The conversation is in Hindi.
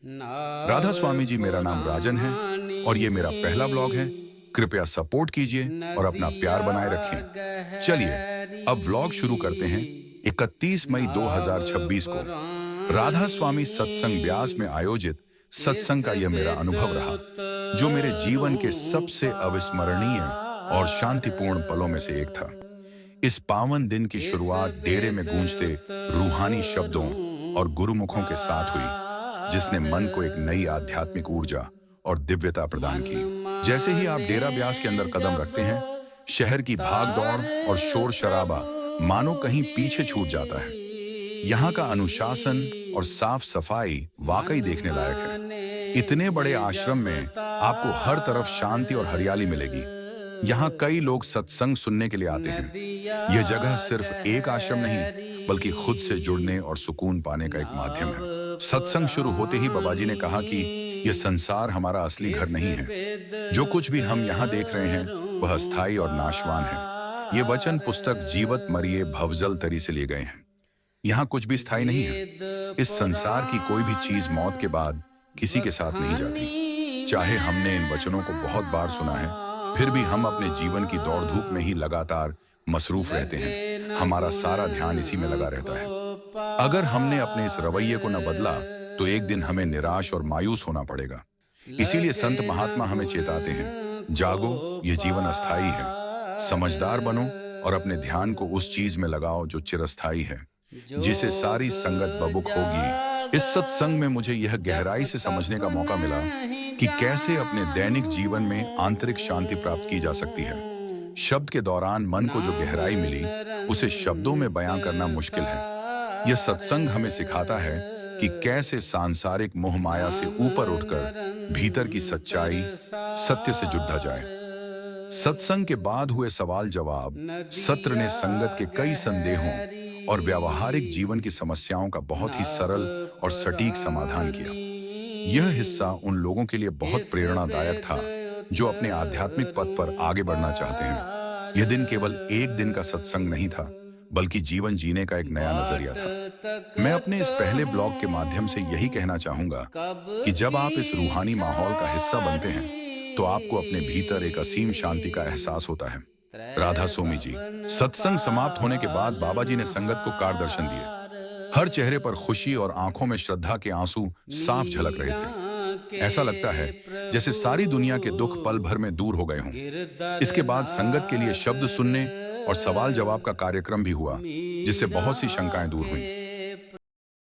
राधा स्वामी जी, मेरा नाम राजन है और ये मेरा पहला व्लॉग है। कृपया सपोर्ट कीजिए और अपना प्यार बनाए रखें। चलिए अब व्लॉग शुरू करते हैं। 31 मई 2026 को राधा स्वामी सत्संग ब्यास में आयोजित सत्संग का यह मेरा अनुभव रहा, जो मेरे जीवन के सबसे अविस्मरणीय और शांतिपूर्ण पलों में से एक था। इस पावन दिन की शुरुआत डेरे में गूंजते रूहानी शब्दों और गुरुमुखों के साथ हुई, जिसने मन को एक नई आध्यात्मिक ऊर्जा और दिव्यता प्रदान की। जैसे ही आप डेरा ब्यास के अंदर कदम रखते हैं, शहर की भाग दौड़ और शोर शराबा मानो कहीं पीछे छूट जाता है। यहाँ का अनुशासन और साफ सफाई वाकई देखने लायक है। इतने बड़े आश्रम में आपको हर तरफ शांति और हरियाली मिलेगी। यहाँ कई लोग सत्संग सुनने के लिए आते हैं। यह जगह सिर्फ एक आश्रम नहीं, बल्कि खुद से जुड़ने और सुकून पाने का एक माध्यम है। सत्संग शुरू होते ही बाबा जी ने कहा कि यह संसार हमारा असली घर नहीं है। जो कुछ भी हम यहाँ देख रहे हैं वह अस्थायी और नाशवान है। ये वचन पुस्तक जीवत मरिये भवजल तरी से लिए गए हैं। यहाँ कुछ भी स्थायी नहीं है। इस संसार की कोई भी चीज मौत के बाद किसी के साथ नहीं जाती। चाहे हमने इन वचनों को बहुत बार सुना है, फिर भी हम अपने जीवन की दौड़ धूप में ही लगातार मसरूफ रहते हैं। हमारा सारा ध्यान इसी में लगा रहता है। अगर हमने अपने इस रवैये को न बदला तो एक दिन हमें निराश और मायूस होना पड़ेगा। इसीलिए संत महात्मा हमें चेताते हैं, जागो, ये जीवन अस्थाई है। समझदार बनो और अपने ध्यान को उस चीज में लगाओ जो चिरस्थाई है, जिसे सारी संगत बबुक होगी। इस सत्संग में मुझे यह गहराई से समझने का मौका मिला कि कैसे अपने दैनिक जीवन में आंतरिक शांति प्राप्त की जा सकती है। शब्द के दौरान मन को जो गहराई मिली, उसे शब्दों में बयां करना मुश्किल है। यह सत्संग हमें सिखाता है कि कैसे सांसारिक मोह माया से ऊपर उठकर भीतर की सच्चाई, सत्य से जुड़ा जाए। सत्संग के बाद हुए सवाल जवाब सत्र ने संगत के कई संदेहों और व्यावहारिक जीवन की समस्याओं का बहुत ही सरल और सटीक समाधान किया। यह हिस्सा उन लोगों के लिए बहुत प्रेरणादायक था जो अपने आध्यात्मिक पथ पर आगे बढ़ना चाहते हैं। यह दिन केवल एक दिन का सत्संग नहीं था, बल्कि जीवन जीने का एक नया नजरिया था। मैं अपने इस पहले ब्लॉग के माध्यम से यही कहना चाहूंगा कि जब आप इस रूहानी माहौल का हिस्सा बनते हैं, तो आपको अपने भीतर एक असीम शांति का एहसास होता है। राधा स्वामी जी। सत्संग समाप्त होने के बाद बाबा जी ने संगत को कार दर्शन दिए। हर चेहरे पर खुशी और आंखों में श्रद्धा के आंसू साफ झलक रहे थे। ऐसा लगता है जैसे सारी दुनिया के दुख पल भर में दूर हो गए हों। इसके बाद संगत के लिए शब्द सुनने और सवाल जवाब का कार्यक्रम भी हुआ, जिससे बहुत सी शंकाएं दूर हुई।